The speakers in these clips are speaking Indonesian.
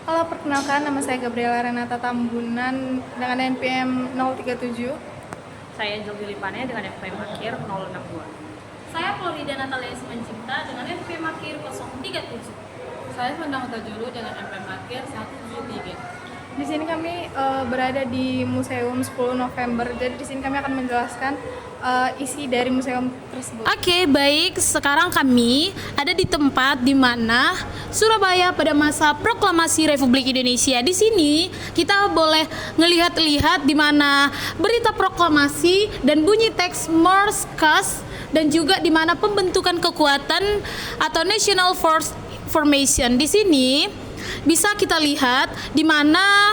Halo, perkenalkan nama saya Gabriela Renata Tambunan dengan NPM 037. Saya Jovi Lipane dengan NPM Akhir 062. Saya Florida Natalia Simanjipta dengan NPM Akhir 037. Saya Fandang Tajulu dengan NPM Akhir 173. Di sini kami berada di Museum 10 November. Jadi di sini kami akan menjelaskan isi dari museum tersebut. Oke, baik. Sekarang kami ada di tempat di mana Surabaya pada masa Proklamasi Republik Indonesia. Di sini kita boleh ngelihat-lihat di mana berita proklamasi dan bunyi teks Morse Code dan juga di mana pembentukan kekuatan atau National Force Formation. Di sini bisa kita lihat di mana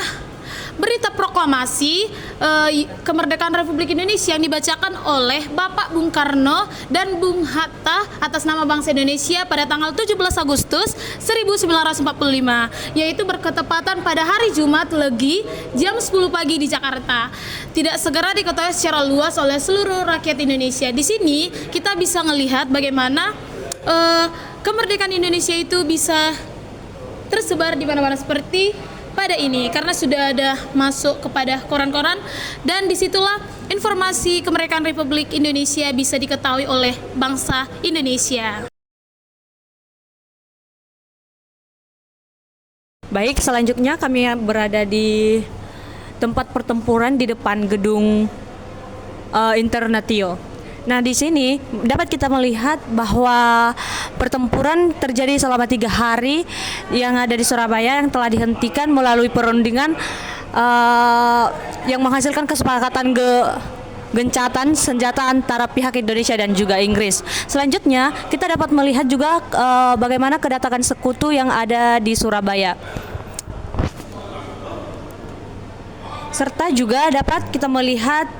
berita proklamasi kemerdekaan Republik Indonesia yang dibacakan oleh Bapak Bung Karno dan Bung Hatta atas nama bangsa Indonesia pada tanggal 17 Agustus 1945, yaitu berketepatan pada hari Jumat Legi jam 10 pagi di Jakarta. Tidak segera diketahui secara luas oleh seluruh rakyat Indonesia. Di sini kita bisa melihat bagaimana kemerdekaan Indonesia itu bisa tersebar di mana-mana seperti pada ini, karena sudah ada masuk kepada koran-koran dan disitulah informasi kemerdekaan Republik Indonesia bisa diketahui oleh bangsa Indonesia. Baik, selanjutnya kami berada di tempat pertempuran di depan gedung Internatio. Nah, di sini dapat kita melihat bahwa pertempuran terjadi selama 3 hari yang ada di Surabaya yang telah dihentikan melalui perundingan yang menghasilkan kesepakatan gencatan senjata antara pihak Indonesia dan juga Inggris. Selanjutnya kita dapat melihat juga bagaimana kedatangan sekutu yang ada di Surabaya. Serta juga dapat kita melihat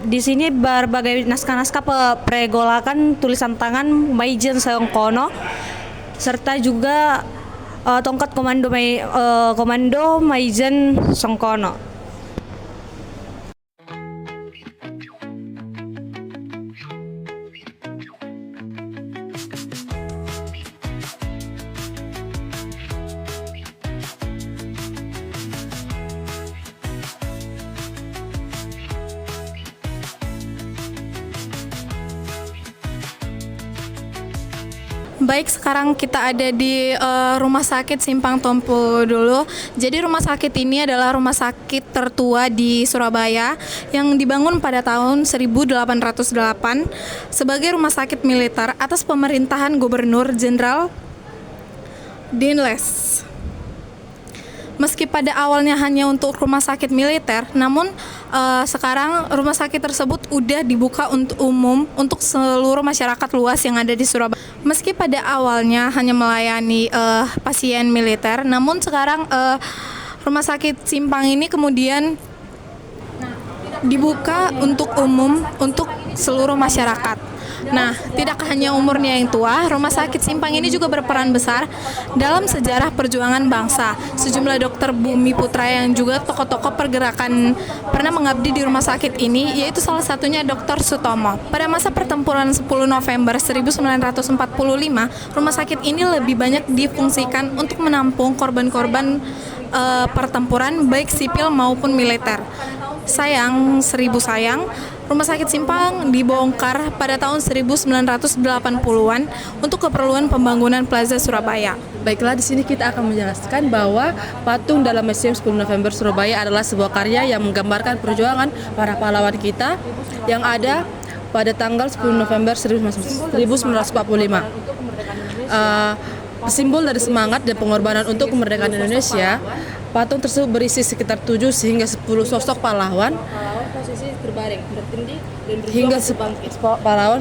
di sini berbagai naskah-naskah pregolakan tulisan tangan Maijen Songkono serta juga tongkat komando Maijen Songkono. Baik, sekarang kita ada di Rumah Sakit Simpang Tompo dulu. Jadi rumah sakit ini adalah rumah sakit tertua di Surabaya yang dibangun pada tahun 1808 sebagai rumah sakit militer atas pemerintahan Gubernur Jenderal Dinles. Meski pada awalnya hanya untuk rumah sakit militer, namun sekarang rumah sakit tersebut udah dibuka untuk umum untuk seluruh masyarakat luas yang ada di Surabaya. Meski pada awalnya hanya melayani pasien militer, namun sekarang rumah sakit Simpang ini kemudian dibuka untuk umum untuk seluruh masyarakat. Nah, tidak hanya umurnya yang tua, Rumah Sakit Simpang ini juga berperan besar dalam sejarah perjuangan bangsa. Sejumlah dokter Bumi Putra yang juga tokoh-tokoh pergerakan pernah mengabdi di rumah sakit ini, yaitu salah satunya Dr. Sutomo. Pada masa pertempuran 10 November 1945, rumah sakit ini lebih banyak difungsikan untuk menampung korban-korban pertempuran baik sipil maupun militer. Sayang, seribu sayang, Rumah Sakit Simpang dibongkar pada tahun 1980-an untuk keperluan pembangunan Plaza Surabaya. Baiklah, di sini kita akan menjelaskan bahwa patung dalam Museum 10 November Surabaya adalah sebuah karya yang menggambarkan perjuangan para pahlawan kita yang ada pada tanggal 10 November 1945. Simbol dari semangat dan pengorbanan untuk kemerdekaan Indonesia. Patung tersebut berisi sekitar 7 hingga 10 sosok pahlawan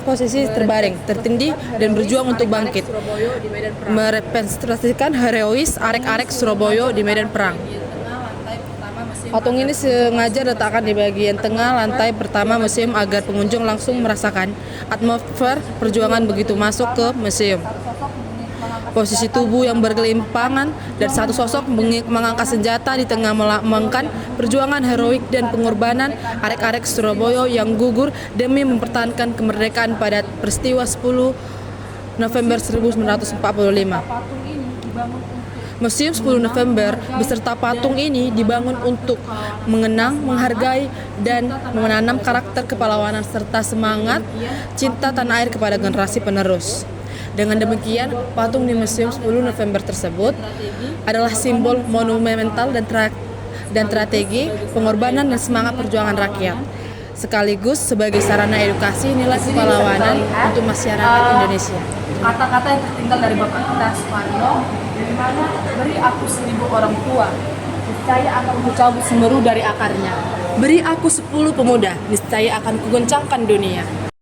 posisi terbaring, tertindih dan berjuang untuk bangkit, merepresentasikan herois arek-arek Surabaya di medan perang. Patung ini sengaja diletakkan di bagian tengah lantai pertama museum agar pengunjung langsung merasakan atmosfer perjuangan begitu masuk ke museum. Posisi tubuh yang bergelimpangan dan satu sosok mengangkat senjata di tengah melambangkan perjuangan heroik dan pengorbanan arek-arek Surabaya yang gugur demi mempertahankan kemerdekaan pada peristiwa 10 November 1945. Museum 10 November beserta patung ini dibangun untuk mengenang, menghargai, dan menanam karakter kepahlawanan serta semangat cinta tanah air kepada generasi penerus. Dengan demikian, patung di Museum 10 November tersebut adalah simbol monumental dan strategi pengorbanan dan semangat perjuangan rakyat, sekaligus sebagai sarana edukasi nilai kepahlawanan untuk masyarakat Indonesia. Kata-kata yang tertinggal dari Bapak kita Soekarno, di mana beri aku 1000 orang tua, niscaya akan kucabut semeru dari akarnya. Beri aku 10 pemuda, niscaya akan kugoncangkan dunia.